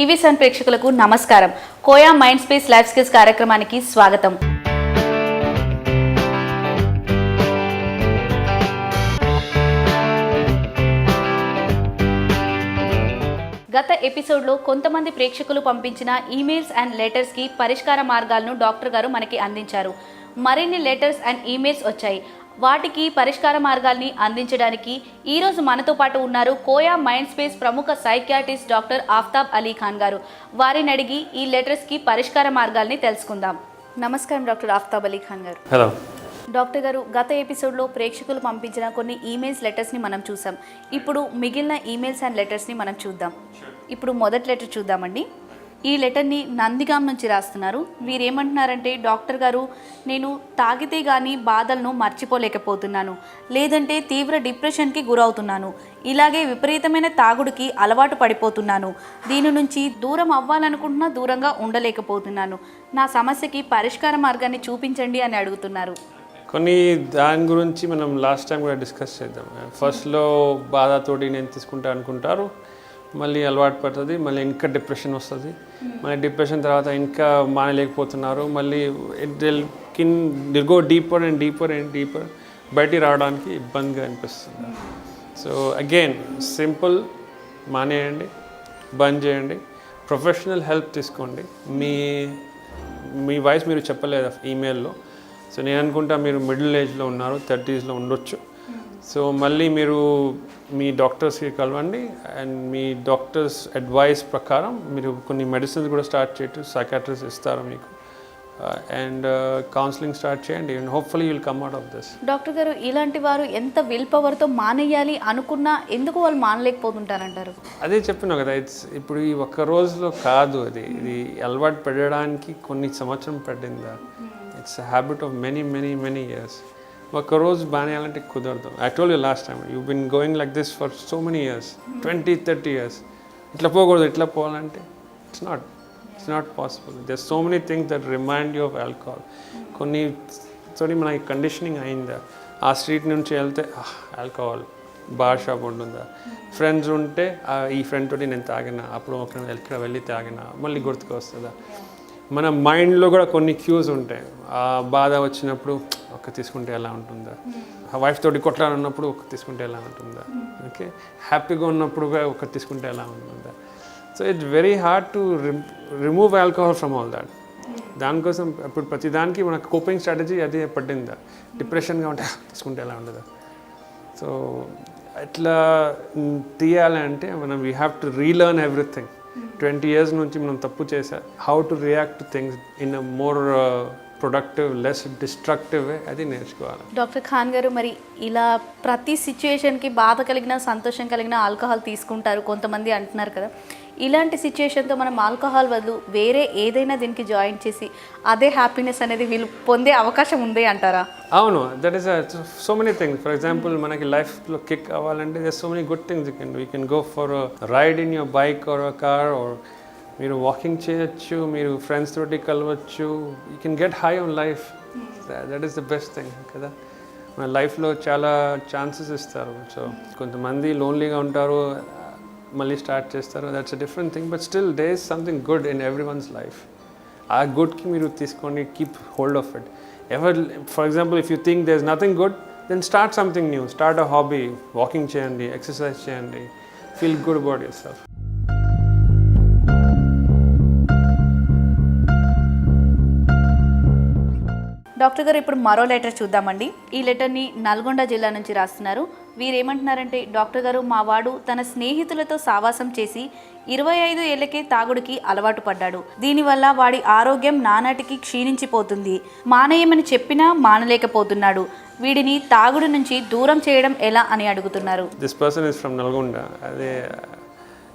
TV sun ప్రేక్షకులకు నమస్కారం. Koya mind space life skills కార్యక్రమానికి స్వాగతం. గత ఎపిసోడ్లో కొంతమంది ప్రేక్షకులు పంపించిన ఈమెయిల్స్ అండ్ లెటర్స్కి పరిష్కార మార్గాలను డాక్టర్ గారు మనకి అందించారు. మరిన్ని లెటర్స్ అండ్ ఈమెయిల్స్ వచ్చాయి. వాటికి పరిష్కార మార్గాల్ని అందించడానికి ఈరోజు మనతో పాటు ఉన్నారు కోయా మైండ్ స్పేస్ ప్రముఖ సైకియాట్రిస్ట్ డాక్టర్ ఆఫ్తాబ్ అలీ ఖాన్ గారు. వారిని అడిగి ఈ లెటర్స్కి పరిష్కార మార్గాల్ని తెలుసుకుందాం. నమస్కారం డాక్టర్ ఆఫ్తాబ్ అలీ ఖాన్ గారు. హలో డాక్టర్ గారు, గత ఎపిసోడ్లో ప్రేక్షకులు పంపించిన కొన్ని ఈమెయిల్స్ లెటర్స్ని మనం చూసాం. ఇప్పుడు మిగిలిన ఈమెయిల్స్ అండ్ లెటర్స్ని మనం చూద్దాం. ఇప్పుడు మొదటి లెటర్ చూద్దామండి. ఈ లెటర్ని నందిగాం నుంచి రాస్తున్నారు. వీరేమంటున్నారంటే, డాక్టర్ గారు, నేను తాగితే కానీ బాధలను మర్చిపోలేకపోతున్నాను, లేదంటే తీవ్ర డిప్రెషన్కి గురవుతున్నాను, ఇలాగే విపరీతమైన తాగుడికి అలవాటు పడిపోతున్నాను, దీని నుంచి దూరం అవ్వాలనుకుంటున్నా దూరంగా ఉండలేకపోతున్నాను, నా సమస్యకి పరిష్కార మార్గాన్ని చూపించండి అని అడుగుతున్నారు. కొన్ని దాని గురించి మనం లాస్ట్ టైం కూడా డిస్కస్ చేద్దాం. ఫస్ట్లో బాధతోటి నేను తీసుకుంటా అనుకుంటారు, మళ్ళీ అలవాటు పడుతుంది, మళ్ళీ ఇంకా డిప్రెషన్ వస్తుంది, మళ్ళీ డిప్రెషన్ తర్వాత ఇంకా మానలేకపోతున్నారు, మళ్ళీ it go deeper and deeper and deeper, బయటికి రావడానికి ఇబ్బందిగా అనిపిస్తుంది. సో అగైన్ సింపుల్, మానేయండి, బంద్ చేయండి, ప్రొఫెషనల్ హెల్ప్ తీసుకోండి. మీ వాయిస్ మీరు చెప్పలేదు ఈమెయిల్లో. సో నేను అనుకుంటా మీరు మిడిల్ ఏజ్లో ఉన్నారు, 30sలో ఉండొచ్చు. సో మళ్ళీ మీరు మీ డాక్టర్స్కి కలవండి అండ్ మీ డాక్టర్స్ అడ్వైస్ ప్రకారం మీరు కొన్ని మెడిసిన్స్ కూడా స్టార్ట్ చేయొచ్చు. సైకాట్రిస్ట్ ఇస్తారు మీకు అండ్ కౌన్సిలింగ్ స్టార్ట్ చేయండి and hopefully will come out of this. Doctor గారు, ఇలాంటి వారు ఎంత విల్ పవర్తో మానేయాలి అనుకున్నా ఎందుకు వాళ్ళు మానలేకపోతుంటారంటారు? అదే చెప్పినా కదా, ఇప్పుడు ఈ ఒక్క రోజులో కాదు, ఇది అలవాటు పెట్టడానికి కొన్ని సంవత్సరం పడిందా. It's habit of many years. ఒక్క రోజు బానేయాలంటే కుదరదు. I told you last time, you been going like this for so many years, 20-30 years. ఇట్లా పోకూడదు, ఇట్లా పోవాలంటే it's not possible. There so many things that remind you of alcohol. కొన్ని మనకి కండిషనింగ్ అయిందా, ఆ స్ట్రీట్ నుంచి వెళ్తే ఆల్కహాల్ బార్ షాప్ ఉంటుందా, ఫ్రెండ్స్ ఉంటే ఈ ఫ్రెండ్ తోటి నేను తాగినా, అప్పుడు ఎక్కడ వెళ్ళి తాగినా, మళ్ళీ గుర్తుకు వస్తుందా. మన మైండ్లో కూడా కొన్ని క్యూస్ ఉంటాయి. ఆ బాధ వచ్చినప్పుడు ఒక్క తీసుకుంటే ఎలా ఉంటుందా, వైఫ్ తోటి కొట్లాడున్నప్పుడు ఒక్క తీసుకుంటే ఎలా ఉంటుందా, ఓకే, హ్యాపీగా ఉన్నప్పుడు ఒక్క తీసుకుంటే ఎలా ఉంటుందా. So it's very hard to remove alcohol from all that. దానికోసం ఇప్పుడు ప్రతిదానికి మన కోపింగ్ స్ట్రాటజీ అదే పడిందా. డిప్రెషన్గా ఉంటే తీసుకుంటే ఎలా ఉండదా. సో ఇట్లా తీయాలంటే మనం we have to relearn everything. 20 years నుంచి మనం తప్పు చేసా, how to react to things in a more productive, less destructive way, అది నేర్చుకోవాలి. డాక్టర్ ఖాన్ గారు, మరి ఇలా ప్రతి సిచ్యుయేషన్కి బాధ కలిగిన, సంతోషం కలిగిన ఆల్కహాల్ తీసుకుంటారు కొంతమంది అంటున్నారు కదా, ఇలాంటి సిచ్యుయేషన్తో మనం ఆల్కహాల్ బదులు వేరే ఏదైనా దీనికి జాయిన్ చేసి అదే హ్యాపీనెస్ అనేది వీళ్ళు పొందే అవకాశం ఉంది అంటారా? అవును, that is so many things. For example, మనకి లైఫ్లో కిక్ అవ్వాలంటే there so many good things. We can go for ride in your bike or car, or మీరు వాకింగ్ చేయొచ్చు, మీరు ఫ్రెండ్స్ తోటి కలవచ్చు. You can get high on life. That is the best thing కదా. మన లైఫ్లో చాలా ఛాన్సెస్ ఇస్తారు. సో కొంతమంది లోన్లీగా ఉంటారు, మళ్ళీ స్టార్ట్ చేస్తారు, that's a different thing. But still there is something good in every one's life. ఆ గుడ్కి మీరు తీసుకొని keep hold of it. For example, if you think there is nothing good, then start something new. Start a hobby, walking చేయండి, exercise చేయండి, feel good about your self. Doctor గారు, ఇప్పుడు మరో letter చూద్దామండి. ఈ లెటర్ని నల్గొండ జిల్లా నుంచి రాస్తున్నారు. వీరేమంటున్నారంటే, డాక్టర్ గారు, మా వాడు తన స్నేహితులతో సావాసం చేసి 25 ఏళ్లకే తాగుడికి అలవాటు పడ్డాడు. దీనివల్ల వాడి ఆరోగ్యం నానాటికి క్షీణించిపోతుంది. మానేయమని చెప్పినా మానలేకపోతున్నాడు. వీడిని తాగుడు నుంచి దూరం చేయడం ఎలా అని అడుగుతున్నారు. This person is from Nalgonda. అదే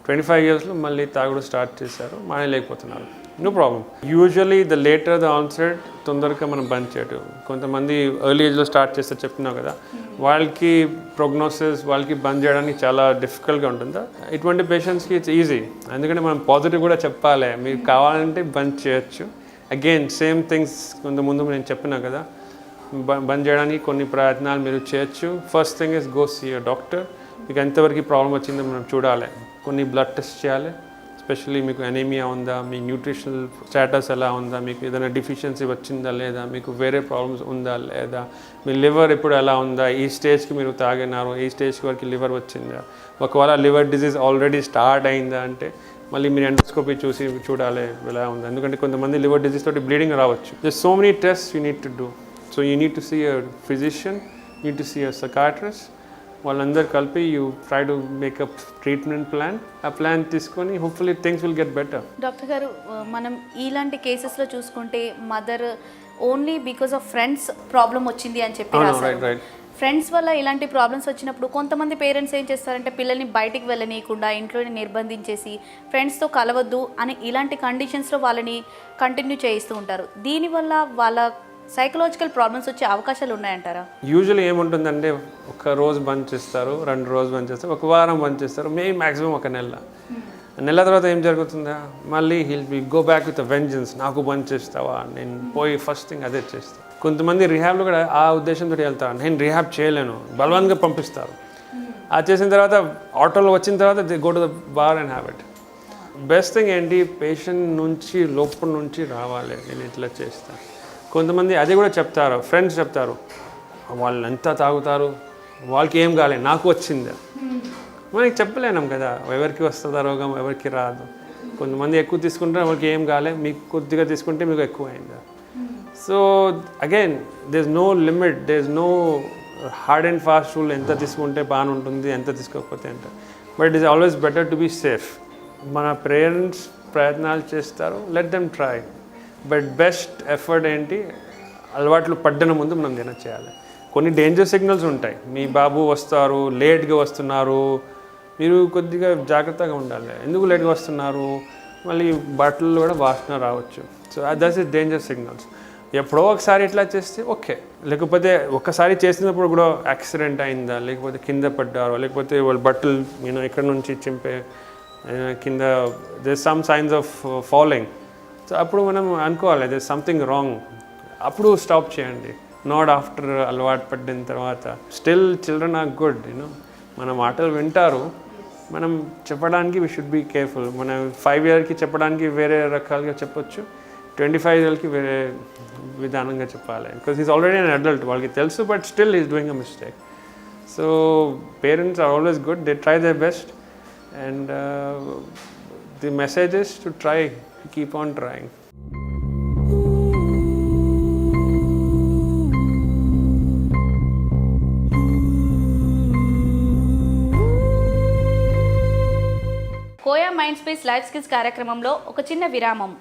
25 yearsలో మళ్ళీ తాగుడు స్టార్ట్ చేశారు, మానేయలేకపోతున్నారు. No problem. Usually the later the onset, తొందరగా మనం బంద్ చేయటం. కొంతమంది ఎర్లీ ఏజ్లో స్టార్ట్ చేస్తే చెప్తున్నావు కదా, వాళ్ళకి ప్రోగ్నోసిస్, వాళ్ళకి బంద్ చేయడానికి చాలా డిఫికల్ట్గా ఉంటుందా. ఇటువంటి పేషెంట్స్కి ఇట్స్ ఈజీ, ఎందుకంటే మనం పాజిటివ్ కూడా చెప్పాలి. మీరు కావాలంటే బంద్ చేయొచ్చు. అగైన్ సేమ్ థింగ్స్ కొంత ముందు నేను చెప్పినా కదా, బంద్ చేయడానికి కొన్ని ప్రయత్నాలు మీరు చేయొచ్చు. First thing is go see your doctor. మీకు ఎంతవరకు ప్రాబ్లం వచ్చిందో మనం చూడాలి, కొన్ని బ్లడ్ టెస్ట్ చేయాలి, ఎస్పెషల్లీ మీకు ఎనీమియా ఉందా, మీ న్యూట్రిషనల్ స్టేటస్ ఎలా ఉందా, మీకు ఏదైనా డిఫిషియన్సీ వచ్చిందా లేదా, మీకు వేరే ప్రాబ్లమ్స్ ఉందా లేదా, మీ లివర్ ఇప్పుడు ఎలా ఉందా, ఈ స్టేజ్కి మీరు తాగినారు, ఈ స్టేజ్కి వరకు లివర్ వచ్చిందా, ఒకవేళ లివర్ డిజీజ్ ఆల్రెడీ స్టార్ట్ అయిందా అంటే మళ్ళీ మీరు ఎండోస్కోపీ చూసి చూడాలి ఎలా ఉంది. ఎందుకంటే కొంతమంది లివర్ డిజీజ్ తోటి బ్లీడింగ్ రావచ్చు. There's so many tests you need to do. So you need to see a physician, you need to see a psychiatrist. వాళ్ళందరూ కలిపి you try to make a treatment plan. ఆ plan తీసుకొని hopefully things will get better. Doctor గారు, మనం ఇలాంటి కేసెస్లో చూసుకుంటే mother only because of friends problem వచ్చింది అని చెప్పి రాశారు. ఫ్రెండ్స్ వల్ల ఇలాంటి ప్రాబ్లమ్స్ వచ్చినప్పుడు కొంతమంది పేరెంట్స్ ఏం చేస్తారంటే పిల్లల్ని బయటికి వెళ్ళనీయకుండా ఇంట్లోనే నిర్బంధించేసి ఫ్రెండ్స్తో కలవద్దు అని ఇలాంటి కండిషన్స్లో వాళ్ళని కంటిన్యూ చేయిస్తూ ఉంటారు. దీనివల్ల వాళ్ళ సైకలాజికల్ ప్రాబ్లమ్స్ వచ్చే అవకాశాలు ఉన్నాయంటారా? యూజువల్లీ ఏముంటుందంటే ఒక రోజు బంద్ చేస్తారు, 2 రోజులు బంద్ చేస్తారు, ఒక వారం బంద్ చేస్తారు, మేబీ మ్యాక్సిమం ఒక నెల తర్వాత ఏం జరుగుతుందా, మళ్ళీ will go back with vengeance. నాకు బంద్ చేస్తావా, నేను పోయి ఫస్ట్ థింగ్ అదే చేస్తాను. కొంతమంది రిహాబ్లో కూడా ఆ ఉద్దేశంతో వెళ్తారు, నేను రిహాబ్ చేయలేను, బలవంతంగా పంపిస్తారు. అది చేసిన తర్వాత ఆటోలో వచ్చిన తర్వాత they go to the bar and have it. Best thing ఏంటి, పేషెంట్ నుంచి లోపల నుంచి రావాలి, నేను ఇట్లా చేస్తాను. కొంతమంది అది కూడా చెప్తారు, ఫ్రెండ్స్ చెప్తారు, వాళ్ళు ఎంత తాగుతారు, వాళ్ళకి ఏం కాలేదు, నాకు వచ్చింది. మనకి చెప్పలేనాం కదా, ఎవరికి వస్తుందా రోగం, ఎవరికి రాదు. కొంతమంది ఎక్కువ తీసుకుంటే వాళ్ళకి ఏం కాలే, మీకు కొద్దిగా తీసుకుంటే మీకు ఎక్కువ అయిందా. So again there is no limit, there is no hard and fast rule, ఎంత తీసుకుంటే బాగానే ఉంటుంది, ఎంత తీసుకోకపోతే ఎంత. But it is always better to be safe. మన పేరెంట్స్ ప్రయత్నాలు చేస్తారు, let them try. But best effort ఏంటి, అలవాట్లు పడ్డన ముందు మనం దిన చేయాలి. కొన్ని డేంజర్ సిగ్నల్స్ ఉంటాయి, మీ బాబు వస్తారు, లేట్గా వస్తున్నారు, మీరు కొద్దిగా జాగ్రత్తగా ఉండాలి. ఎందుకు లేట్గా వస్తున్నారు, మళ్ళీ బట్టలు కూడా వాసన రావచ్చు. So that's is danger signals. ఎప్పుడో ఒకసారి ఇట్లా చేస్తే ఓకే, లేకపోతే ఒక్కసారి చేసినప్పుడు కూడా యాక్సిడెంట్ అయిందా, లేకపోతే కింద పడ్డారో, లేకపోతే వాళ్ళ బట్టలు ఇక్కడ నుంచి చింపే కింద there some signs of following. So అప్పుడు మనం అనుకోవాలి దేర్ సంథింగ్ రాంగ్, అప్పుడు స్టాప్ చేయండి. నాట్ ఆఫ్టర్ అలవాటు పడిన తర్వాత. స్టిల్ చిల్డ్రన్ ఆర్ గుడ్, మన మాటలు వింటారు. మనం చెప్పడానికి వీ షుడ్ బీ కేర్ఫుల్. మనం 5 yearsకి చెప్పడానికి వేరే రకాలుగా చెప్పొచ్చు, 25 yearsకి వేరే విధానంగా చెప్పాలి. Because is already an adult, వాళ్ళకి తెలుసు, but still is doing a mistake. So parents are always good, they try their best, and the message is to try, keep on trying. Koya mind space life skills కార్యక్రమంలో ఒక చిన్న విరామం.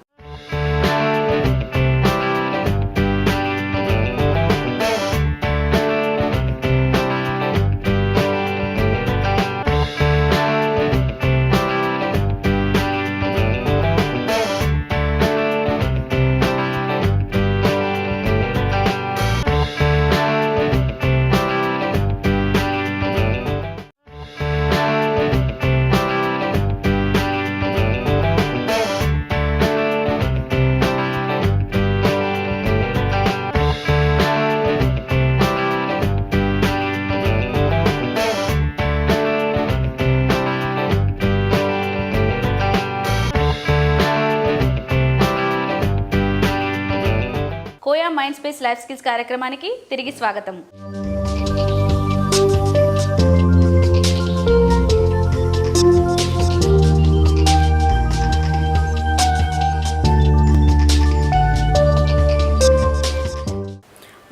Koya mind space life skills కార్యక్రమానికి తిరిగి స్వాగతం.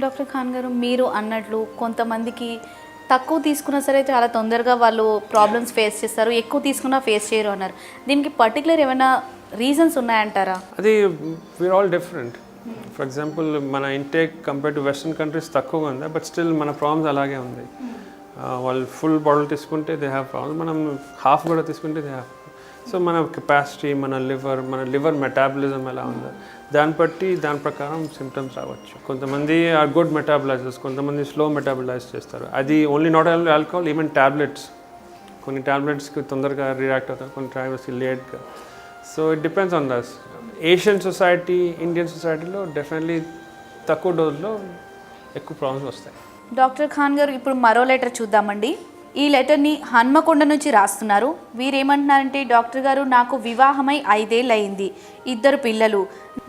Doctor Khan గారు, మీరు అన్నట్లు కొంతమందికి తక్కువ తీసుకున్నా సరే చాలా తొందరగా వాళ్ళు ప్రాబ్లమ్స్ ఫేస్ చేస్తారు, ఎక్కువ తీసుకున్నా ఫేస్ చేయరు అన్నారు. దీనికి పర్టికులర్ ఏమైనా రీజన్స్ ఉన్నాయంటారా? అది we are all different. For example మన intake compare to western countries తక్కువగా ఉంది, బట్ స్టిల్ మన ప్రాబ్లమ్స్ అలాగే ఉంది. వాళ్ళు ఫుల్ బాటిల్ తీసుకుంటే దే హ్యావ్ ప్రాబ్లమ్, మనం హాఫ్ కూడా తీసుకుంటే దే హ్యావ్. సో మన కెపాసిటీ, మన లివర్ మెటాబలిజం ఎలా ఉందో దాన్ని బట్టి దాని ప్రకారం సిమ్టమ్స్ రావచ్చు. కొంతమంది ఆర్ గుడ్ మెటాబలైజర్స్, కొంతమంది స్లో మెటాబలైజ్ చేస్తారు. అది only not alcohol, even tablets. కొన్ని ట్యాబ్లెట్స్కి తొందరగా రియాక్ట్ అవుతారు, కొన్ని ట్యాబ్లెట్స్కి లేట్గా. So it depends on thus. Asian society, Indian సొసైటీలో డెఫినెట్లీ తక్కువ డోస్లో ఎక్కువ ప్రాబ్లమ్స్ వస్తాయి. డాక్టర్ ఖాన్ గారు, ఇప్పుడు మరో లెటర్ చూద్దామండి. ఈ లెటర్ని హన్మకొండ నుంచి రాస్తున్నారు. వీరేమంటున్నారంటే, డాక్టర్ గారు నాకు వివాహమై 5 ఏళ్ళు అయింది, 2 పిల్లలు.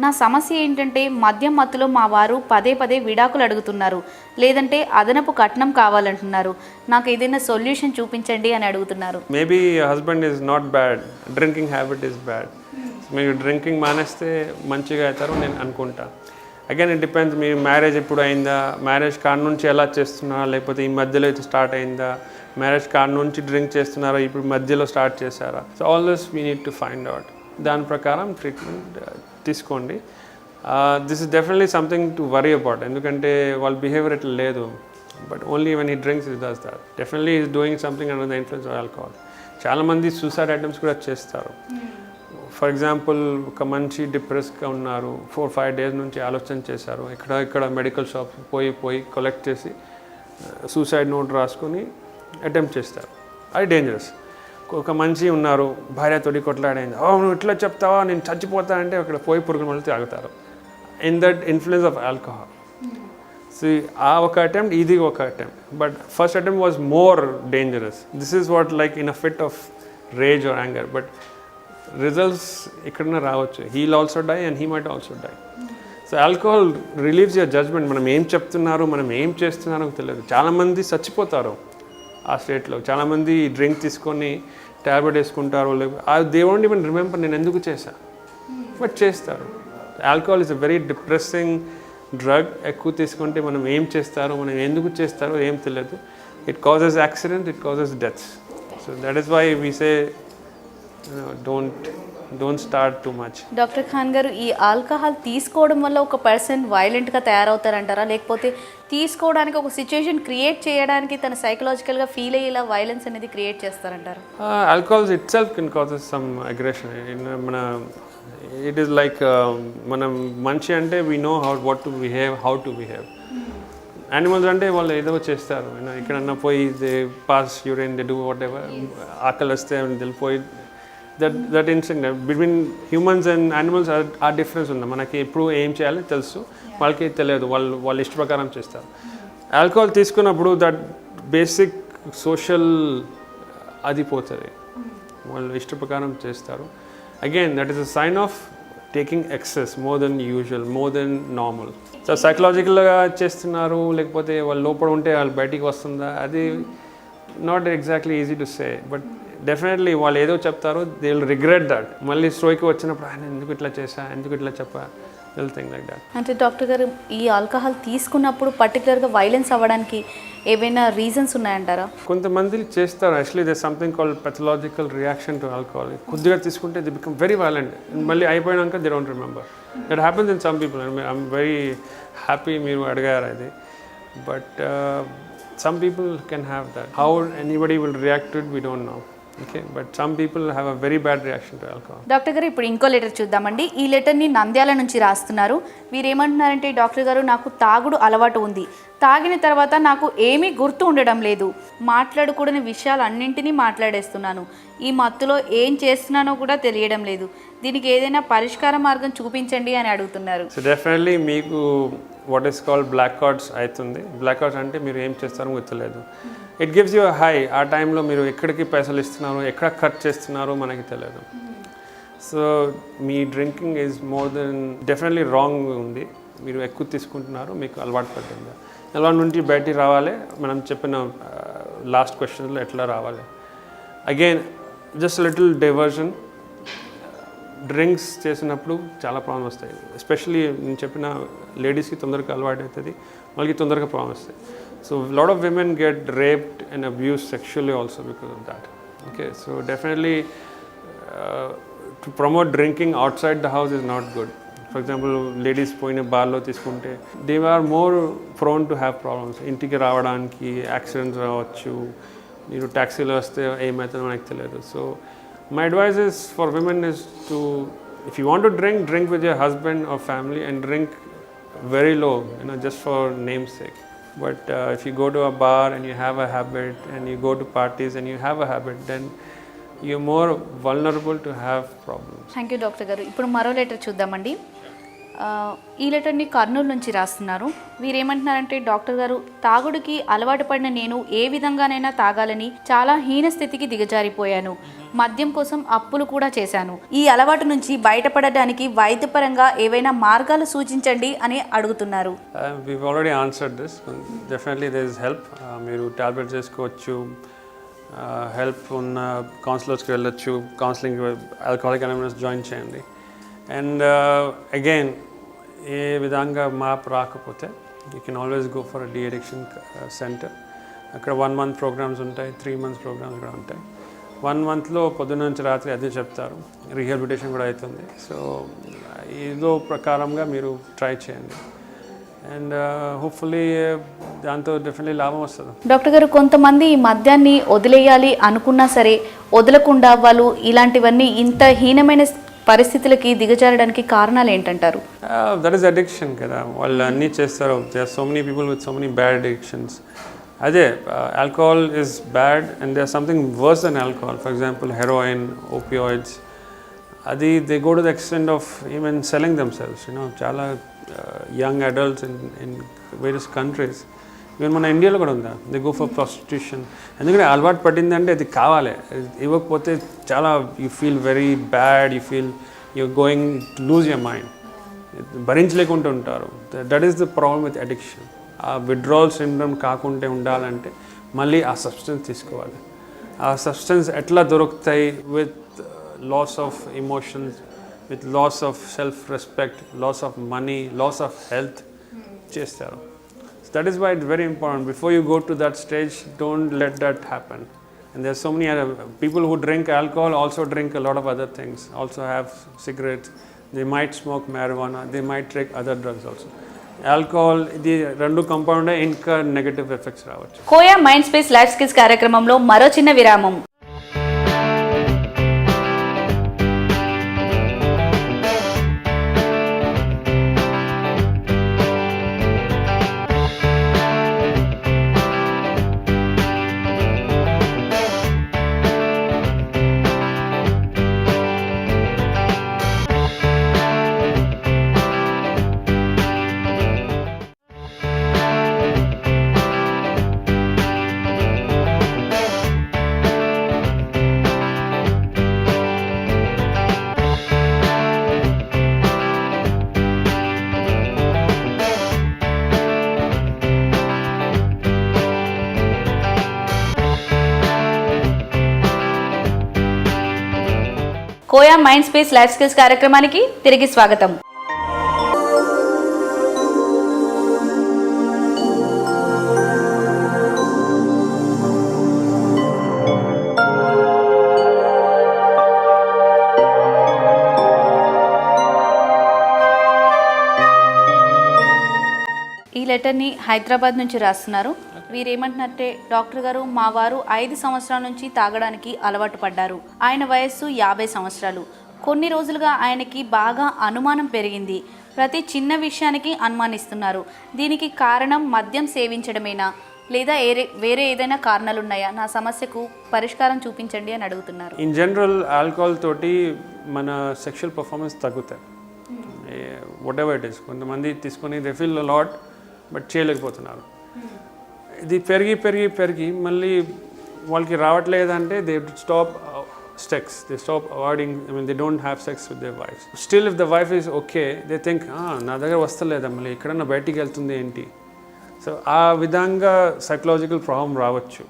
నా సమస్య ఏంటంటే మద్యం మత్తులో మా వారు పదే విడాకులు అడుగుతున్నారు, లేదంటే అదనపు కట్నం కావాలంటున్నారు. నాకు ఏదైనా సొల్యూషన్ చూపించండి అని అడుగుతున్నారు. Maybe husband is not bad, drinking habit is bad. మీరు డ్రింకింగ్ మానేస్తే మంచిగా అవుతారు నేను అనుకుంటా. Again it depends, me marriage ఎప్పుడు అయిందా, మ్యారేజ్ కాడ నుంచి ఎలా చేస్తున్నారా, లేకపోతే ఈ మధ్యలో అయితే స్టార్ట్ అయిందా, మ్యారేజ్ కాడ నుంచి డ్రింక్ చేస్తున్నారా, ఇప్పుడు మధ్యలో స్టార్ట్ చేశారా. So all this we need to find out. దాని ప్రకారం ట్రీట్మెంట్ తీసుకోండి. This is definitely something to worry about, ఎందుకంటే వాళ్ళ బిహేవియర్ ఇట్లా లేదు. But only when he drinks is does that. Definitely is doing something under the influence of alcohol. చాలామంది suicide attempts కూడా చేస్తారు. ఫర్ ఎగ్జాంపుల్, ఒక మంచి డిప్రెస్గా ఉన్నారు, 4-5 డేస్ నుంచి ఆలోచన చేశారు, ఇక్కడ మెడికల్ షాప్ పోయి కలెక్ట్ చేసి సూసైడ్ నోట్ రాసుకొని అటెంప్ట్ చేస్తారు. అది డేంజరస్. ఒక మంచి ఉన్నారు, భార్యతోటి కొట్లాడైంది, నువ్వు ఇట్లా చెప్తావా నేను చచ్చిపోతా అంటే అక్కడ పోయి పురుగులు మళ్ళీ తాగుతారు. In that influence of alcohol. So ఆ ఒక అటెంప్ట్, ఇది ఒక attempt. But first attempt was more dangerous. This is what like in a fit of rage or anger. But results ఎక్కడన్నా రావచ్చు. He'll also die and he might also die. So alcohol relieves your judgement. మనం ఏం చెప్తున్నారు, మనం ఏం చేస్తున్నారో తెలియదు. చాలామంది చచ్చిపోతారు ఆ స్టేట్లో. చాలామంది డ్రింక్ తీసుకొని ట్యాబ్లెట్ వేసుకుంటారు, దే వోంట్ ఈవెన్ రిమెంబర్ నేను ఎందుకు చేశా, బట్ చేస్తారు. Alcohol is a very depressing drug. ఎక్కువ తీసుకుంటే మనం ఏం చేస్తారో, మనం ఎందుకు చేస్తారో ఏం తెలియదు. It causes accident, it causes deaths. So that is why we say don't start too much. Doctor Khan గారు, ఈ ఆల్కహాల్ తీసుకోవడం వల్ల ఒక పర్సన్ వైలెంట్గా తయారవుతారంటారా, లేకపోతే తీసుకోవడానికి ఒక సిచ్యుయేషన్ క్రియేట్ చేయడానికి తన సైకలాజికల్గా ఫీల్ అయ్యేలా వైలెన్స్ అనేది క్రియేట్ చేస్తారంటారు? Alcohol itself can causes some aggression. It is like మనం మనిషి అంటే we know what to behave, how to behave. Animals అంటే వాళ్ళు ఏదో చేస్తారు, ఎక్కడన్నా పోయి they pass urine, they do whatever. ఆకలి వస్తే వెళ్ళిపోయి that instinct between humans and animals ఆ డిఫరెన్స్ ఉంది. మనకి ఎప్పుడు ఏం చేయాలో తెలుసు, వాళ్ళకి తెలియదు, వాళ్ళు ఇష్ట ప్రకారం చేస్తారు. ఆల్కహాల్ తీసుకున్నప్పుడు దట్ బేసిక్ సోషల్ అది పోతుంది, వాళ్ళు ఇష్ట ప్రకారం చేస్తారు. Again that is a sign of taking excess more than usual, more than normal. So సైకలాజికల్గా చేస్తున్నారు, లేకపోతే వాళ్ళు లోపల ఉంటే వాళ్ళు బయటికి వస్తుందా, అది not exactly easy to say. But definitely వాళ్ళు ఏదో చెప్తారో దే విల్ రిగ్రెట్ దట్. మళ్ళీ స్ట్రోక్ వచ్చినప్పుడు ఆయన ఎందుకు ఇట్లా చేశా, ఎందుకు ఇట్లా చెప్పా, విల్ థింక్ లైక్ దట్. అంటే డాక్టర్ గారు, ఈ ఆల్కహాల్ తీసుకున్నప్పుడు పర్టికులర్గా వైలెన్స్ అవ్వడానికి ఏవైనా రీజన్స్ ఉన్నాయంటారా? కొంతమంది చేస్తారు. Actually they something called pathological reaction to alcohol. కొద్దిగా తీసుకుంటే దే బికమ్ వెరీ వైలెంట్, మళ్ళీ అయిపోయినాక they don't remember. That happens in some people. I'm very happy మీరు అడిగారు అది. But some people can have that. How anybody will react to it, we don't know. Okay, but some people have a very bad reaction to alcohol. Doctor గారు, ఇప్పుడు ఇంకో letter చూద్దామండి. ఈ లెటర్ని నంద్యాల నుంచి రాస్తున్నారు. వీరేమంటున్నారంటే, డాక్టర్ గారు నాకు తాగుడు అలవాటు ఉంది, తాగిన తర్వాత నాకు ఏమీ గుర్తు ఉండడం లేదు, మాట్లాడకూడని విషయాలు అన్నింటినీ మాట్లాడేస్తున్నాను, ఈ మత్తులో ఏం చేస్తున్నానో కూడా తెలియడం లేదు, దీనికి ఏదైనా పరిష్కార మార్గం చూపించండి అని అడుగుతున్నారు. సో డెఫినెట్లీ మీకు what is called blackouts అవుతుంది. బ్లాక్ అవుట్స్ అంటే మీరు ఏం చేస్తారో గుర్తులేదు. It gives you high. ఆ టైంలో మీరు ఎక్కడికి పైసలు ఇస్తున్నారు, ఎక్కడ ఖర్చు చేస్తున్నారో మనకి తెలియదు. So me drinking is more than definitely wrong ఉంది. మీరు ఎక్కువ తీసుకుంటున్నారు, మీకు అలవాటు పడుతుంది. అలవాటు నుంచి బయటికి రావాలి. మనం చెప్పిన లాస్ట్ క్వశ్చన్లో ఎట్లా రావాలి. Again just little diversion. Drinks చేసినప్పుడు చాలా ప్రాబ్లమ్ వస్తాయి. ఎస్పెషల్లీ నేను చెప్పిన లేడీస్కి తొందరగా అలవాటు అవుతుంది, వాళ్ళకి తొందరగా ప్రాబ్లమ్ వస్తాయి. So lot of women get raped and abuse sexually also because of that. Okay, so definitely to promote drinking outside the house is not good. For example ladies పోయిన బార్లో తీసుకుంటే they are more prone to have problems. ఇంటికి రావడానికి accidents రావచ్చు, మీరు ట్యాక్సీలో వస్తే ఏమవుతుందో మనకు తెలియదు. So my advice is for women is to, if you want to drink with your husband or family and drink very low, just for name's sake. But if you go to a bar and you have a habit, and you go to parties and you have a habit, then you're more vulnerable to have problems. Thank you doctor గారు. ఇప్పుడు మరో letter చూద్దామండి. ఈ లెటర్ని కర్నూలు నుంచి రాస్తున్నారు. వీరేమంటున్నారంటే, doctor గారు, తాగుడికి అలవాటు పడిన నేను ఏ విధంగానైనా తాగాలని చాలా హీన స్థితికి దిగజారిపోయాను. మద్యం కోసం అప్పులు కూడా చేశాను. ఈ అలవాటు నుంచి బయటపడడానికి వైద్యపరంగా ఏవైనా మార్గాలు సూచించండి అని అడుగుతున్నారు. We've already answered this. Definitely there is help. మీరు టాబ్లెట్స్ చేసుకోవచ్చు, హెల్ప్ ఉన్న కౌన్సిలర్స్కి వెళ్ళొచ్చు, కౌన్సిలింగ్ ఆల్కహాలిక్ అనానిమస్ జాయిన్ చేయండి. అండ్ అగైన్ ఏ విధంగా మార్పు రాకపోతే you can always go for de addiction centre. అక్కడ 1 month ప్రోగ్రామ్స్ ఉంటాయి, 3 months ప్రోగ్రామ్స్ కూడా ఉంటాయి. 1 monthలో పొద్దున్న నుంచి రాత్రి అదే చెప్తారు, రీహాబిలిటేషన్ కూడా అవుతుంది. సో ఏదో ప్రకారంగా మీరు ట్రై చేయండి అండ్ హోప్ఫుల్లీ దాంతో డెఫినెట్లీ లాభం వస్తుంది. డాక్టర్ గారు, కొంతమంది ఈ మద్యాన్ని వదిలేయాలి అనుకున్నా సరే వదలకుండా వాళ్ళు ఇలాంటివన్నీ ఇంత హీనమైన పరిస్థితులకి దిగజారడానికి కారణాలు ఏంటంటారు? దట్ ఈస్ అడిక్షన్ కదా, వాళ్ళు అన్నీ చేస్తారు. They are so many people with so many bad addictions. అదే alcohol is bad and they are something worse than alcohol. For example heroin, opioids, అది they go to the extent of even selling themselves. చాలా young adults in various countries, even మన ఇండియాలో కూడా ఉందా, they go for prostitution. ఎందుకంటే అలవాటు పడిందంటే అది కావాలి, ఇవ్వకపోతే చాలా you feel very bad, you feel you going to lose your mind, భరించలేకుండా ఉంటారు. That is the problem with addiction. ఆ విత్డ్రావల్ సిండ్రోమ్ కాకుండా ఉండాలంటే మళ్ళీ ఆ సబ్స్టెన్స్ తీసుకోవాలి. ఆ సబ్స్టెన్స్ ఎట్లా దొరుకుతాయి? With loss of emotions, with loss of self-respect, loss of money, loss of health చేస్తారు. So that is why it's very important. Before you go to that stage, don't let that happen. And there are so many other people who drink alcohol also drink a lot of other things, also have cigarettes, they might smoke marijuana, they might take other drugs also. Alcohol ఇది రెండు compound ఇంకా negative effects రావచ్చు. Koya mind space life skills కార్యక్రమంలో మరో చిన్న విరామం. Koya mind space life skills కార్యక్రమానికి తిరిగి స్వాగతం. ఈ లెటర్ని హైదరాబాద్ నుంచి రాస్తున్నారు. వీరేమంటున్నారంటే, డాక్టర్ గారు, మా వారు 5 సంవత్సరాల నుంచి తాగడానికి అలవాటు పడ్డారు. ఆయన వయస్సు 50 సంవత్సరాలు. కొన్ని రోజులుగా ఆయనకి బాగా అనుమానం పెరిగింది. ప్రతి చిన్న విషయానికి అనుమానిస్తున్నారు. దీనికి కారణం మద్యం సేవించడమేనా లేదా వేరే ఏదైనా కారణాలు ఉన్నాయా? నా సమస్యకు పరిష్కారం చూపించండి అని అడుగుతున్నారు. ఇన్ జనరల్ ఆల్కహాల్ తోటి మన సెక్షువల్ పర్ఫార్మెన్స్ తగ్గుతాయి. What ever it is. కొంతమంది తీసుకొని దే ఫీల్ లాట్ బట్ చేయలేకపోతున్నారు. ఇది పెరిగి పెరిగి పెరిగి మళ్ళీ వాళ్ళకి రావట్లేదంటే they stop sex, they stop avoiding, I mean they don't have sex with their wives. Still if the wife is okay, they think నా దగ్గర వస్తలేదా, మళ్ళీ ఎక్కడన్నా బయటికి వెళ్తుంది ఏంటి. సో ఆ విధంగా సైకలాజికల్ ప్రాబ్లం రావచ్చు.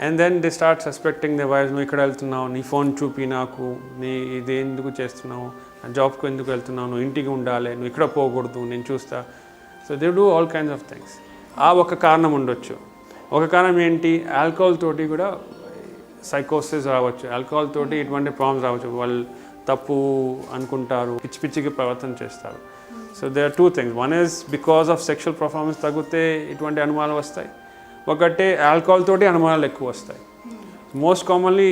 And then they start suspecting the wife, నువ్వు ఇక్కడ వెళ్తున్నావు, నీ ఫోన్ చూపి నాకు, నీ ఇది ఎందుకు చేస్తున్నావు, నా జాబ్కు ఎందుకు వెళ్తున్నావు, నువ్వు ఇంటికి ఉండాలి, నువ్వు ఇక్కడ పోకూడదు, నేను చూస్తా. So they do all kinds of things. ఆ ఒక కారణం ఉండొచ్చు. ఒక కారణం ఏంటి, ఆల్కహాల్ తోటి కూడా సైకోసిస్ రావచ్చు, ఆల్కహాల్ తోటి ఇటువంటి ప్రాబ్లమ్స్ రావచ్చు. వాళ్ళు తప్పు అనుకుంటారు, పిచ్చి పిచ్చిగా ప్రవర్తన చేస్తారు. So they are 2 things. One is because of sexual performance తగ్గితే ఇటువంటి అనుమానాలు వస్తాయి. ఒకటి ఆల్కహాల్ తోటి అనుమానాలు ఎక్కువ వస్తాయి. Most commonly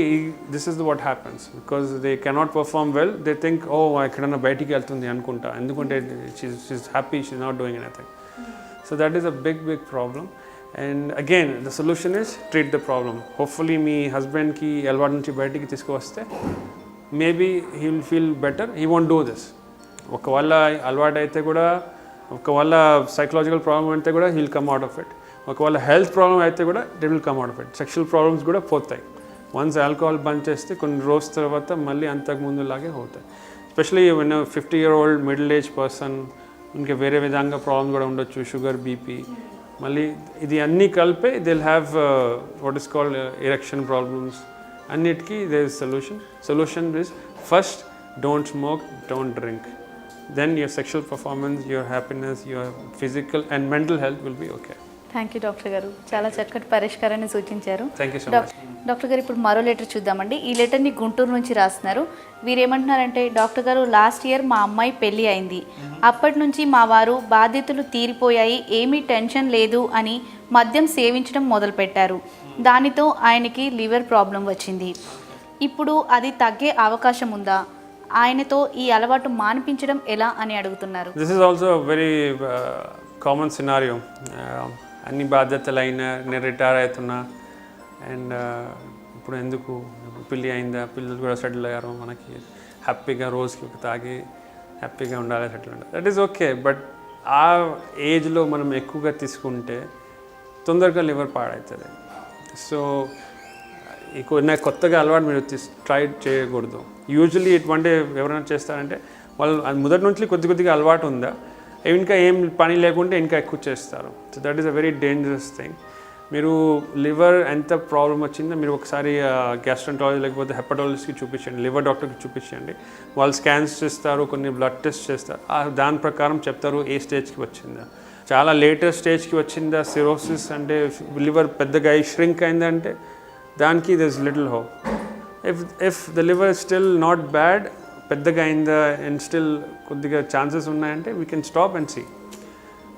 this is what happens because they cannot perform well. They think ఎక్కడన్నా బయటికి వెళ్తుంది అనుకుంటా, ఎందుకంటే she is happy, she is not doing anything. So that is a big problem. And again, the solution is treat the problem. Hopefully మీ హస్బెండ్కి అలవాటు నుంచి బయటికి తీసుకువస్తే maybe he will feel better, he won't do this. ఒకవేళ అలవాటు అయితే కూడా, ఒకవేళ సైకలాజికల్ ప్రాబ్లమ్ అయితే కూడా he'll come out of it. ఒకవేళ హెల్త్ ప్రాబ్లమ్ అయితే కూడా they will come out of it. Sexual problems కూడా పోతాయి. వన్స్ ఆల్కహాల్ బంద్ చేస్తే కొన్ని రోజుల తర్వాత మళ్ళీ అంతకు ముందులాగే అవుతాయి. Especially 50-year-old middle age person, ఇంకా వేరే విధంగా ప్రాబ్లమ్ కూడా ఉండొచ్చు, షుగర్, బీపీ. మళ్ళీ ఇది అన్నీ కలిపే they will have what is called erection problems. అన్నిటికీ there is solution is first don't smoke, don't drink. Then your sexual performance, your happiness, your physical and mental health will be okay. Thank you doctor గారు, చాలా చక్కటి పరిష్కారాన్ని సూచించారు. Thank you so much. Doctor గారు ఇప్పుడు మరో letter చూద్దామండి. ఈ లెటర్ని గుంటూరు నుంచి రాస్తున్నారు. వీరు ఏమంటున్నారంటే, డాక్టర్ గారు లాస్ట్ ఇయర్ మా అమ్మాయి పెళ్ళి అయింది. అప్పటి నుంచి మా వారు బాధ్యతలు తీరిపోయాయి, ఏమీ టెన్షన్ లేదు అని మద్యం సేవించడం మొదలుపెట్టారు. దానితో ఆయనకి లివర్ ప్రాబ్లం వచ్చింది. ఇప్పుడు అది తగ్గే అవకాశం ఉందా? ఆయనతో ఈ అలవాటు మాన్పించడం ఎలా అని అడుగుతున్నారు. This is also a very common scenario. అన్ని బాధ్యతలు అయినా నేను రిటైర్ అవుతున్నా అండ్ ఇప్పుడు ఎందుకు పెళ్ళి అయిందా, పిల్లలు కూడా సెటిల్ అయ్యారు, మనకి హ్యాపీగా రోజుకి ఒక తాగి హ్యాపీగా ఉండాలి, సెటిల్ ఉండాలి, దట్ ఈస్ ఓకే. బట్ ఆ ఏజ్లో మనం ఎక్కువగా తీసుకుంటే తొందరగా లివర్ పాడవుతుంది. సో కొత్తగా అలవాటు మీరు ట్రై చేయకూడదు. యూజువల్లీ ఇటువంటి ఎవరైనా చేస్తారంటే వాళ్ళు మొదటి నుంచి కొద్దిగా అలవాటు ఉందా, ఇంకా ఏం పని లేకుంటే ఇంకా ఎక్కువ చేస్తారు. So that is a very dangerous thing. మీరు లివర్ ఎంత ప్రాబ్లం వచ్చిందో మీరు ఒకసారి గ్యాస్ట్రంటాలజీ లేకపోతే హెపటాలజిస్ట్కి చూపించండి, లివర్ డాక్టర్కి చూపించండి. వాళ్ళు స్కాన్స్ చేస్తారు, కొన్ని బ్లడ్ టెస్ట్ చేస్తారు, దాని ప్రకారం చెప్తారు ఏ స్టేజ్కి వచ్చిందా. చాలా లేటెస్ట్ స్టేజ్కి వచ్చిందా, సిరోసిస్ అంటే లివర్ పెద్దగా ష్రింక్ అయిందంటే దానికి there is little hope. If the liver still not bad, పెద్దగా అయిందా అండ్ స్టిల్ కొద్దిగా ఛాన్సెస్ ఉన్నాయంటే we can stop and see.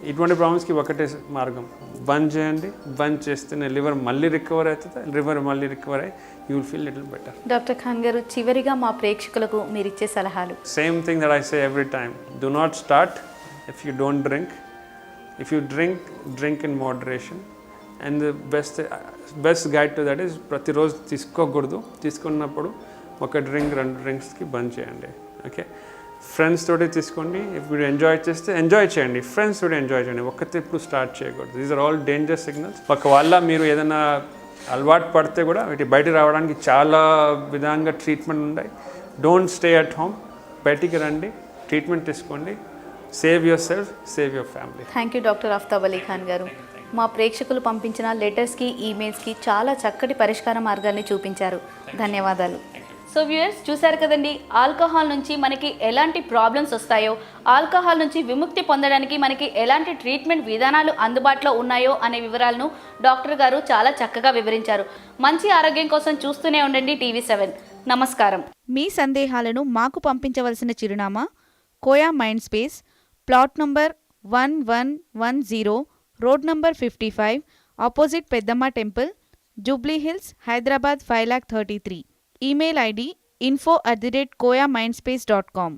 ఇటువంటి ప్రాబ్లమ్స్కి ఒకటే మార్గం, బంద్ చేయండి. బంద్ చేస్తేనే లివర్ మళ్ళీ రికవర్ అవుతుంది. లివర్ మళ్ళీ రికవర్ అయ్యి you will feel little better. Doctor Khan గారు, చివరిగా మా ప్రేక్షకులకు మీరు ఇచ్చే సలహాలు. Same thing that I say every time, do not start if you don't drink. If you drink in moderation. And best guide to that is ప్రతిరోజు తీసుకోకూడదు. తీసుకున్నప్పుడు ఒక డ్రింక్ 2 డ్రింక్స్కి బంద్ చేయండి. ఓకే, ఫ్రెండ్స్ తోటి తీసుకోండి. ఇఫ్ మీరు ఎంజాయ్ చేస్తే ఎంజాయ్ చేయండి, ఫ్రెండ్స్ తోటి ఎంజాయ్ చేయండి. ఒక్కతే ఇప్పుడు స్టార్ట్ చేయకూడదు. These are all danger signals. ఒకవేళ మీరు ఏదైనా అలవాటు పడితే కూడా వీటి బయట రావడానికి చాలా విధంగా ట్రీట్మెంట్ ఉన్నాయి. డోంట్ స్టే అట్ హోమ్, బయటికి రండి, ట్రీట్మెంట్ తీసుకోండి. Save your self, save your family. Thank you doctor Aftab Ali Khan గారు. మా ప్రేక్షకులు పంపించిన లెటర్స్కి, ఈమెయిల్స్కి చాలా చక్కటి పరిష్కార మార్గాల్ని చూపించారు. ధన్యవాదాలు. సో వ్యూయర్స్, చూశారు కదండి, ఆల్కహాల్ నుంచి మనకి ఎలాంటి ప్రాబ్లమ్స్ వస్తాయో, ఆల్కహాల్ నుంచి విముక్తి పొందడానికి మనకి ఎలాంటి ట్రీట్మెంట్ విధానాలు అందుబాటులో ఉన్నాయో అనే వివరాలను డాక్టర్ గారు చాలా చక్కగా వివరించారు. మంచి ఆరోగ్యం కోసం చూస్తూనే ఉండండి TV7. నమస్కారం. మీ సందేహాలను మాకు పంపించవలసిన చిరునామా Koya mind space, plot number 1110, road number 55, opposite Peddamma temple, Jubilee Hills, Hyderabad 5,33,000. Email ID info@koyamindspace.com.